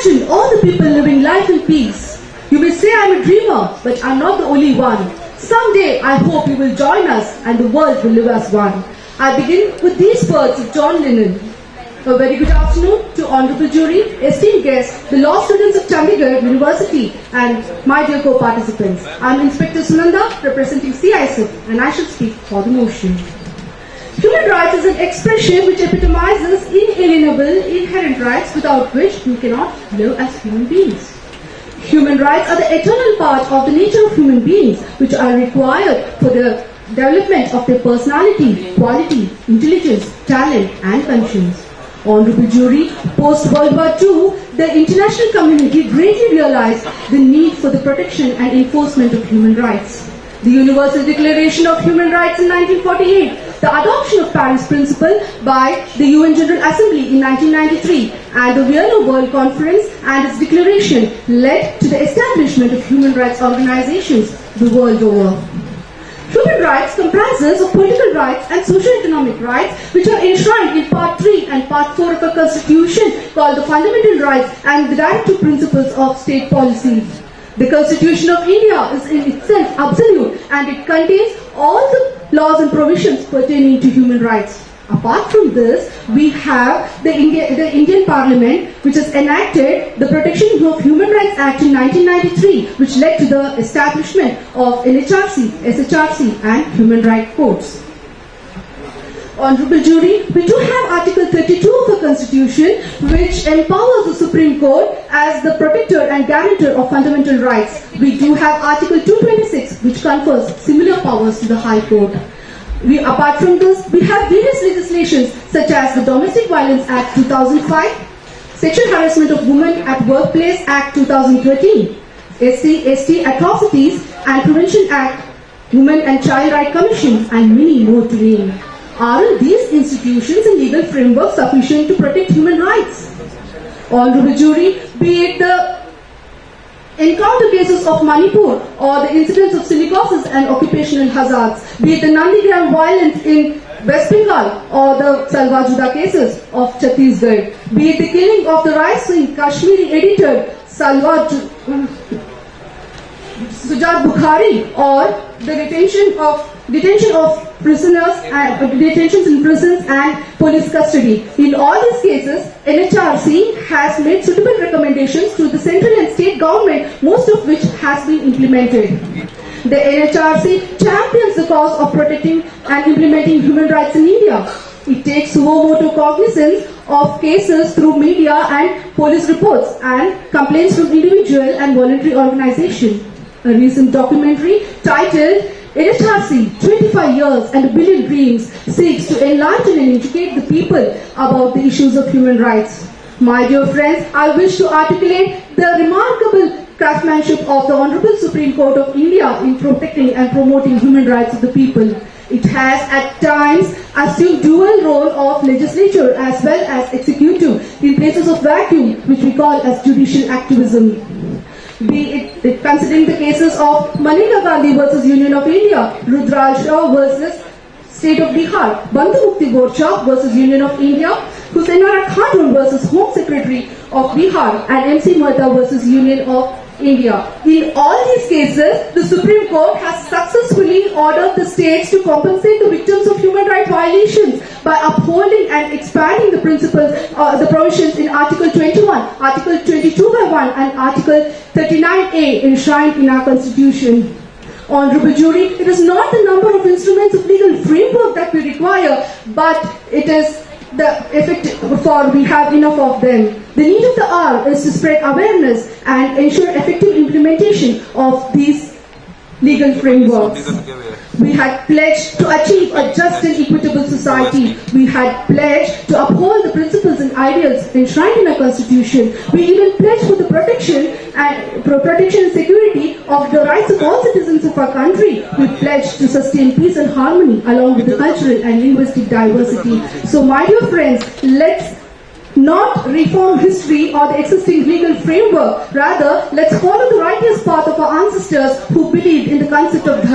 imagine all the people living life in peace. You may say I'm a dreamer, but I'm not the only one. Someday I hope you will join us and the world will live as one. I begin with these words of John Lennon. A very good afternoon to honorable jury, esteemed guests, the law students of Chandigarh University and my dear co-participants. I am Inspector SUNANDA representing CISF and I shall speak for the motion. Human rights is an expression which epitomizes inalienable, inherent rights without which we cannot live as human beings. Human rights are the eternal part of the nature of human beings which are required for the development of their personality, quality, intelligence, talent and conscience. Honorable jury, post-World War II, the international community greatly realized the need for the protection and enforcement of human rights. The Universal Declaration of Human Rights in 1948, the adoption of Paris Principle by the UN General Assembly in 1993, and the Vienna World Conference and its declaration led to the establishment of human rights organizations the world over. Human rights comprises of political rights and socio-economic rights which are enshrined in Part 3 and Part 4 of a constitution called the Fundamental Rights and the Directive Principles of State Policy. The Constitution of India is in itself absolute and it contains all the laws and provisions pertaining to human rights. Apart from this, we have the Indian Parliament which has enacted the Protection of Human Rights Act in 1993 which led to the establishment of NHRC, SHRC and human rights courts. Honorable jury, we do have Article 32 of the Constitution which empowers the Supreme Court as the protector and guarantor of fundamental rights. We do have Article 226 which confers similar powers to the High Court. Apart from this, we have various legislations such as the Domestic Violence Act 2005, Sexual Harassment of Women at Workplace Act 2013, SC/ST Atrocities and Prevention Act, Women and Child Rights Commission and many more to name. Aren't these institutions and legal frameworks sufficient to protect human rights? Honorable jury, be it the encounter cases of Manipur or the incidents of silicosis and occupational hazards, be it the Nandigram violence in West Bengal or the Salwa Juda cases of Chhattisgarh, be it the killing of the right-wing Kashmiri editor Sujat Bukhari or the detention of prisoners and detentions in prisons and police custody. In all these cases, NHRC has made suitable recommendations to the central and state government, most of which has been implemented. The NHRC champions the cause of protecting and implementing human rights in India. It takes suo motu cognizance of cases through media and police reports and complaints from individual and voluntary organizations. A recent documentary titled NHRC 25 Years and a Billion Dreams seeks to enlighten and educate the people about the issues of human rights. My dear friends, I wish to articulate the remarkable craftsmanship of the Honorable Supreme Court of India in protecting and promoting human rights of the people. It has at times assumed dual role of legislature as well as executive in places of vacuum which we call as judicial activism. Be it considering the cases of Maneka Gandhi versus Union of India, Rudraj Rao versus State of Bihar, Bandhu Mukti Borcha versus Union of India, Husainara Khatun versus Home Secretary of Bihar, and MC Mehta versus Union of India. In all these cases, the Supreme Court has successfully ordered the states to compensate the victims of human rights violations by upholding and expanding the principles, the provisions in Article 21, Article 22/1 and Article 39A enshrined in our Constitution. Honorable jury, it is not the number of instruments of legal framework that we require, but it is the effect for we have enough of them. The need of the hour is to spread awareness and ensure effective implementation of these legal frameworks. We had pledged to achieve a just and equitable society. We had pledged to uphold the principles and ideals enshrined in our Constitution. We even pledged for the protection and security of the rights of all citizens of our country. We pledged to sustain peace and harmony along with the cultural and linguistic diversity. So my dear friends, let's not reform history or the existing legal framework. Rather, let's follow the righteous path of our ancestors who believed in the concept of